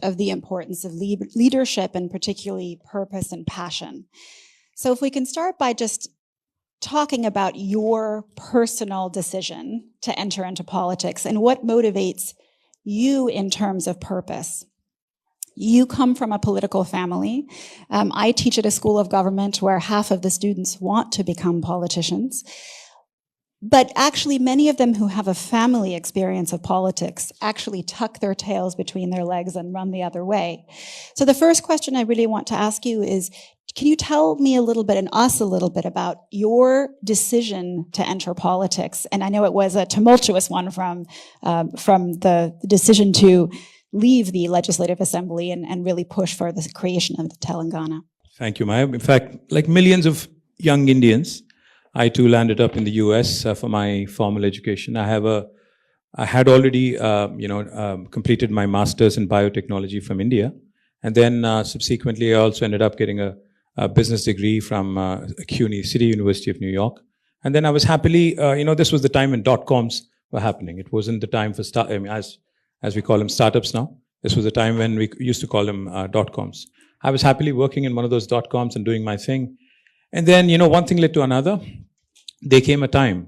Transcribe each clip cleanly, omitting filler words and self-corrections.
of the importance of leadership and particularly purpose and passion. So if we can start by just talking about your personal decision to enter into politics and what motivates you in terms of purpose. You come from a political family. I teach at a school of government where half of the students want to become politicians. But actually, many of them who have a family experience of politics actually tuck their tails between their legs and run the other way. So the first question I really want to ask you is, can you tell me a little bit and us a little bit about your decision to enter politics? And I know it was a tumultuous one from the decision to leave the Legislative Assembly and really push for the creation of the Telangana. Thank you, Maya. In fact, like millions of young Indians, I too landed up in the US for my formal education. I had already, completed my master's in biotechnology from India. And then subsequently, I also ended up getting a business degree from CUNY, City University of New York. And then I was happily, this was the time when dot-coms were happening. It wasn't the time for, as we call them, startups now. This was the time when we used to call them dot-coms. I was happily working in one of those dot-coms and doing my thing. And then, one thing led to another. There came a time,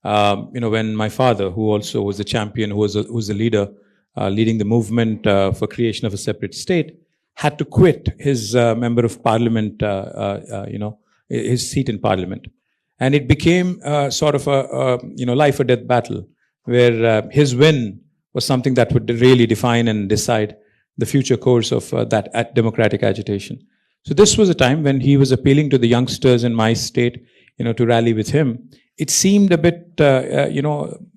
when my father, who also was the champion, who was the leader, leading the movement for creation of a separate state, had to quit his member of parliament, his seat in parliament. And it became sort of a life or death battle, where his win was something that would really define and decide the future course of that democratic agitation. So this was a time when he was appealing to the youngsters in my state, to rally with him. It seemed a bit,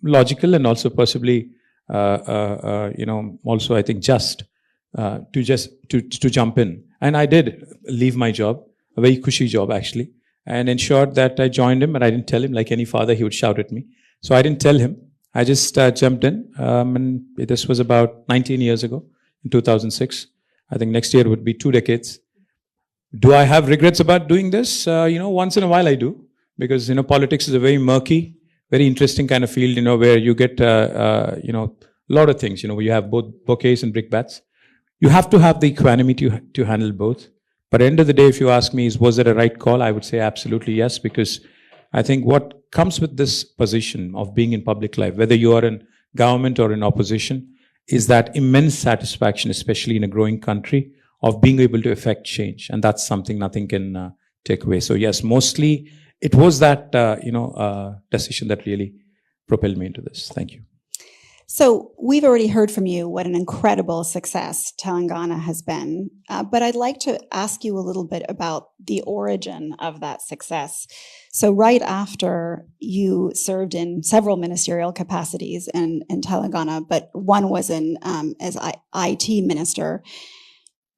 logical and also possibly, also I think just to jump in. And I did leave my job, a very cushy job actually, and ensured that I joined him. And I didn't tell him, like any father, he would shout at me. So I didn't tell him. I just jumped in. And this was about 19 years ago, in 2006. I think next year would be 2 decades. Do I have regrets about doing this? Once in a while I do, because, politics is a very murky, very interesting kind of field, where you get, a lot of things, where you have both bouquets and brickbats. You have to have the equanimity to handle both. But at the end of the day, if you ask me, was it a right call? I would say absolutely yes, because I think what comes with this position of being in public life, whether you are in government or in opposition, is that immense satisfaction, especially in a growing country, of being able to affect change. And that's something nothing can take away. So yes, mostly it was that, decision that really propelled me into this. Thank you. So we've already heard from you what an incredible success Telangana has been, but I'd like to ask you a little bit about the origin of that success. So right after you served in several ministerial capacities in Telangana, but one was as IT minister,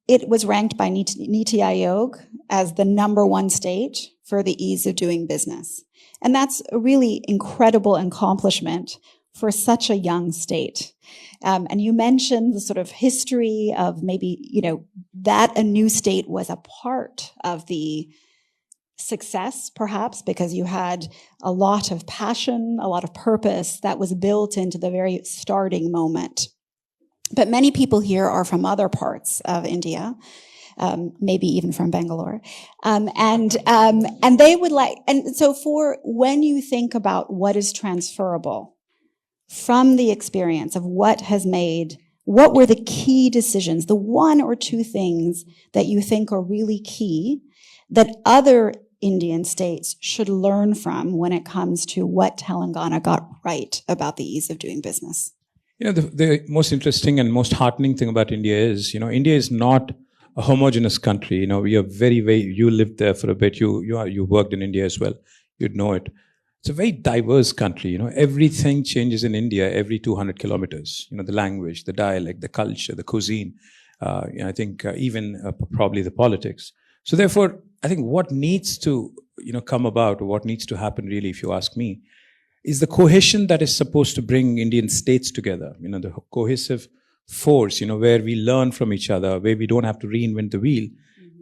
it was ranked by Niti Aayog as the #1 state for the ease of doing business. And that's a really incredible accomplishment for such a young state. And you mentioned the sort of history of maybe, that a new state was a part of the success, perhaps, because you had a lot of passion, a lot of purpose that was built into the very starting moment. But many people here are from other parts of India, maybe even from Bangalore. And they would so for when you think about what is transferable from the experience of what were the key decisions, the 1 or 2 things that you think are really key that other Indian states should learn from when it comes to what Telangana got right about the ease of doing business? The most interesting and most heartening thing about India is, India is not a homogeneous country. We are very, very, you lived there for a bit, you worked in India as well, you'd know it. It's a very diverse country. Everything changes in India every 200 kilometers. The language, the dialect, the culture, the cuisine. I think even probably the politics. So therefore, I think what needs to come about, or what needs to happen really, if you ask me, is the cohesion that is supposed to bring Indian states together. The cohesive force. Where we learn from each other, where we don't have to reinvent the wheel.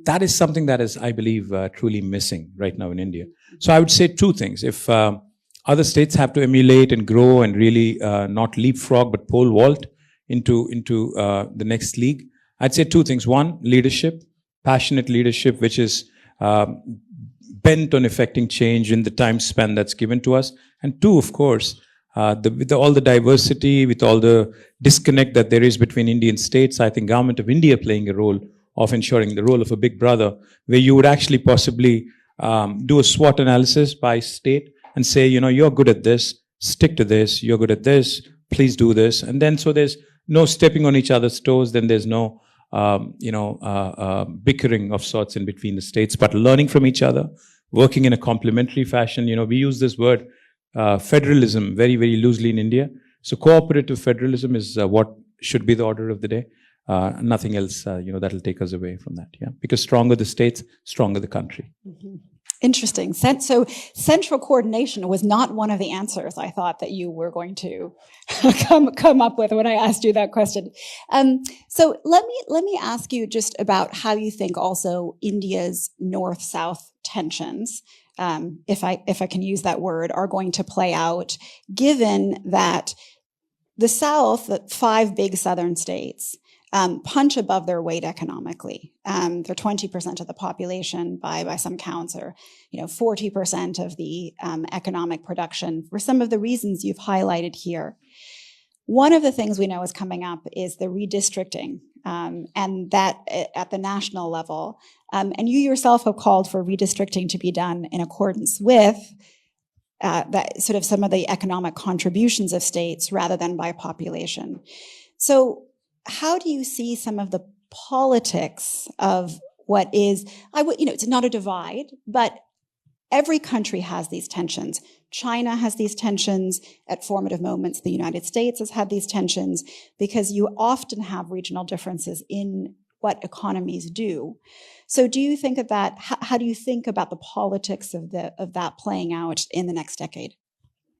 That is something that is, I believe, truly missing right now in India. So I would say 2 things. If other states have to emulate and grow and really not leapfrog but pole vault into the next league, I'd say two things. One, leadership, passionate leadership, which is bent on effecting change in the time span that's given to us. And two, of course, with all the diversity, with all the disconnect that there is between Indian states, I think Government of India playing a role of ensuring the role of a big brother, where you would actually possibly do a SWOT analysis by state and say, you're good at this, stick to this, you're good at this, please do this. And then so there's no stepping on each other's toes, then there's no bickering of sorts in between the states, but learning from each other, working in a complementary fashion. We use this word federalism very, very loosely in India. So cooperative federalism is what should be the order of the day. Nothing else, that'll take us away from that. Yeah, because stronger the states, stronger the country. Mm-hmm. Interesting. So central coordination was not one of the answers I thought that you were going to come up with when I asked you that question. So let me ask you just about how you think also India's North-South tensions, if I can use that word, are going to play out, given that the South, the 5 big southern states, punch above their weight economically. They're 20% of the population by some counts, or 40% of the economic production, for some of the reasons you've highlighted here. One of the things we know is coming up is the redistricting, and that at the national level. And you yourself have called for redistricting to be done in accordance with that sort of some of the economic contributions of states rather than by population. So how do you see some of the politics of what is, it's not a divide, but every country has these tensions. China has these tensions at formative moments. The United States has had these tensions because you often have regional differences in what economies do. So do you think of that? How do you think about the politics of that playing out in the next decade?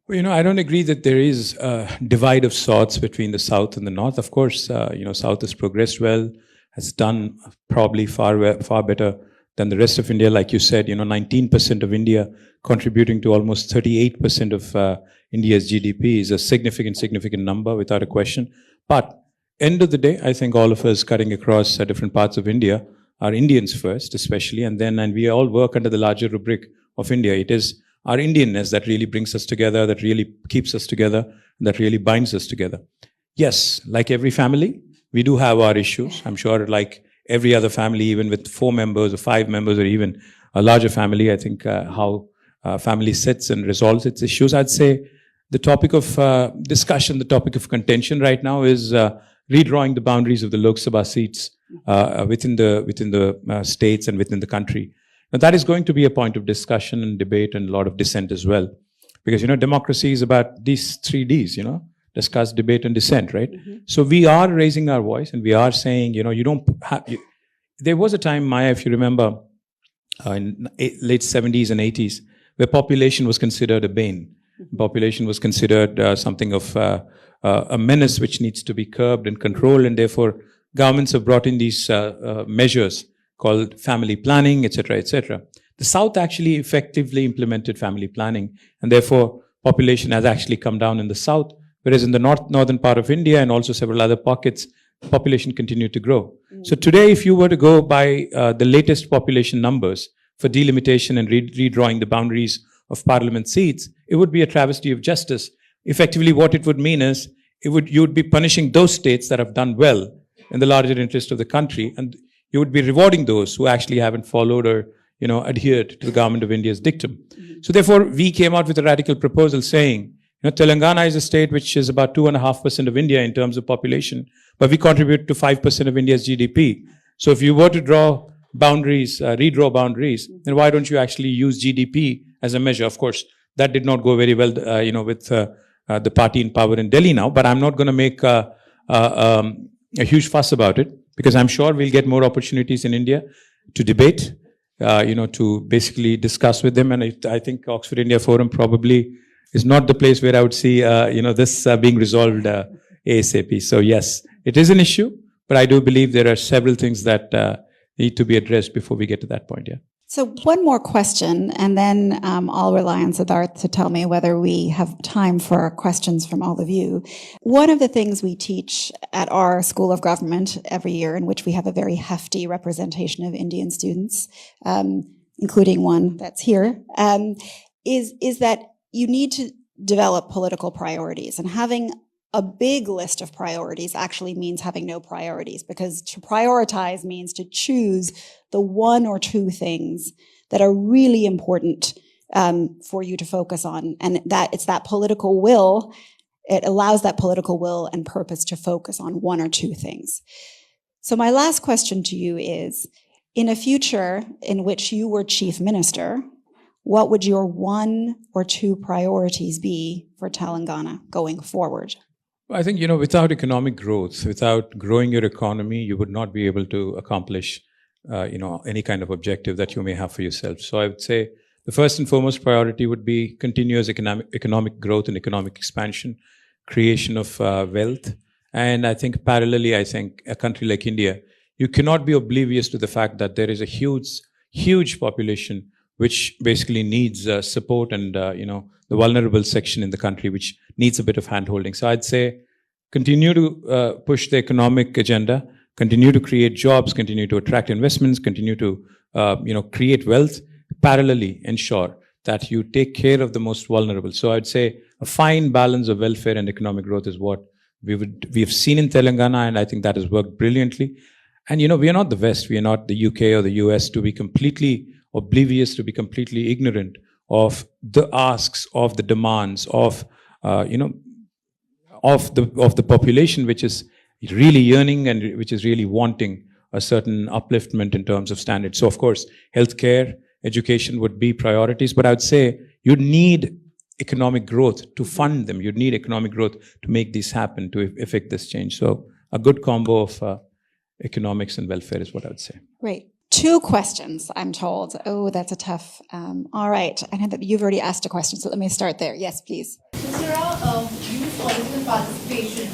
Well, I don't agree that there is a divide of sorts between the South and the North. Of course, South has progressed well, has done probably far better than the rest of India. Like you said, 19% of India contributing to almost 38% of India's GDP is a significant number without a question. But end of the day, I think all of us cutting across different parts of India are Indians first, especially, and we all work under the larger rubric of India. It is our Indianness that really brings us together, that really keeps us together, that really binds us together. Yes, like every family, we do have our issues. I'm sure like every other family, even with 4 members or 5 members or even a larger family, I think how family sits and resolves its issues. I'd say the topic of discussion, the topic of contention right now is redrawing the boundaries of the Lok Sabha seats within the states and within the country. Now, that is going to be a point of discussion and debate and a lot of dissent as well. Because, democracy is about these 3 Ds, discuss, debate, and dissent, right? Mm-hmm. So we are raising our voice and we are saying, you don't have... There was a time, Maya, if you remember, in late 70s and 80s, where population was considered a bane. Mm-hmm. Population was considered something of a menace which needs to be curbed and controlled, and therefore governments have brought in these measures called family planning, etc., etc. The South actually effectively implemented family planning, and therefore population has actually come down in the South, whereas in the northern part of India and also several other pockets, population continued to grow. Mm. So today, if you were to go by the latest population numbers for delimitation and redrawing the boundaries of parliament seats, it would be a travesty of justice. Effectively, what it would mean is you would be punishing those states that have done well in the larger interest of the country, and you would be rewarding those who actually haven't followed or adhered to the government of India's dictum. Mm-hmm. So therefore, we came out with a radical proposal saying, Telangana is a state which is about 2.5% of India in terms of population, but we contribute to 5% of India's GDP. So if you were to draw boundaries, redraw boundaries, then why don't you actually use GDP as a measure? Of course, that did not go very well, with the party in power in Delhi now, but I'm not going to make a huge fuss about it, because I'm sure we'll get more opportunities in India to debate, to basically discuss with them. And I think Oxford India Forum probably is not the place where I would see, this being resolved ASAP. So yes, it is an issue, but I do believe there are several things that need to be addressed before we get to that point. Yeah. So one more question, and then I'll rely on Siddharth to tell me whether we have time for questions from all of you. One of the things we teach at our School of Government every year, in which we have a very hefty representation of Indian students, including one that's here, is that you need to develop political priorities, and having a big list of priorities actually means having no priorities, because to prioritize means to choose the one or two things that are really important for you to focus on. And that it's that political will, it allows that political will and purpose to focus on one or two things. So my last question to you is, in a future in which you were chief minister, what would your one or two priorities be for Telangana going forward? I think, without economic growth, without growing your economy, you would not be able to accomplish, any kind of objective that you may have for yourself. So I would say the first and foremost priority would be continuous economic growth and economic expansion, creation of wealth. And I think parallelly, a country like India, you cannot be oblivious to the fact that there is a huge population which basically needs support, and the vulnerable section in the country which needs a bit of handholding. So I'd say continue to push the economic agenda, continue to create jobs, continue to attract investments, continue to create wealth, parallelly ensure that you take care of the most vulnerable. So I'd say a fine balance of welfare and economic growth is what we have seen in Telangana, and I think that has worked brilliantly. And we are not the West, we are not the UK or the US to be completely oblivious, to be completely ignorant of the asks, of the demands, of the population which is really yearning and which is really wanting a certain upliftment in terms of standards. So of course, healthcare, education would be priorities, but I would say you'd need economic growth to fund them. You'd need economic growth to make this happen, to effect this change. So a good combo of economics and welfare is what I would say. Great. Two questions, I'm told. Oh, that's a tough. All right. I know that you've already asked a question, so let me start there. Yes, please. Mr. Rao, youth political participation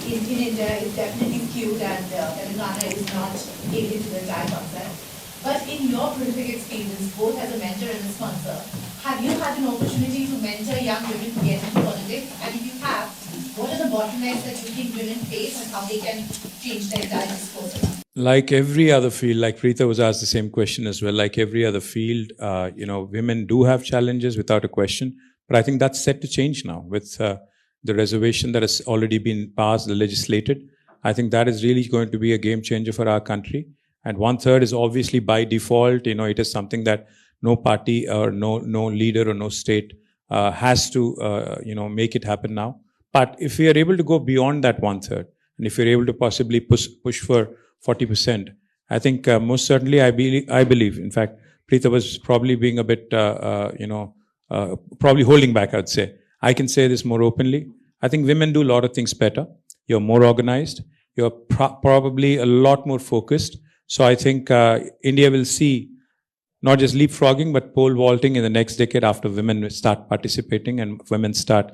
in India is definitely skewed, and Telangana is not aided to the entire concept. But in your prolific experience, both as a mentor and a sponsor, have you had an opportunity to mentor young women to get into politics? And if you have, what are the bottlenecks that you think women face and how they can change their entire discourse around? Like every other field, like Preeta was asked the same question as well, like every other field, women do have challenges without a question. But I think that's set to change now with the reservation that has already been passed, legislated. I think that is really going to be a game changer for our country. And 1/3 is obviously by default, it is something that no party or no leader or no state has to, make it happen now. But if we are able to go beyond that 1/3, and if we're able to possibly push for 40%, I think most certainly I believe, in fact, Preeta was probably being a bit, probably holding back, I would say. I can say this more openly. I think women do a lot of things better. You're more organized. You're probably a lot more focused. So I think India will see not just leapfrogging, but pole vaulting in the next decade after women start participating and women start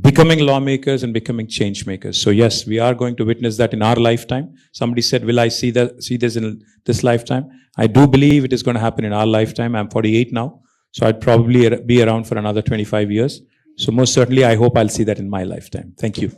becoming lawmakers and becoming change makers. So yes, we are going to witness that in our lifetime. Somebody said, will I see this in this lifetime? I do believe it is going to happen in our lifetime. I'm 48 now, so I'd probably be around for another 25 years. So most certainly, I hope I'll see that in my lifetime. Thank you.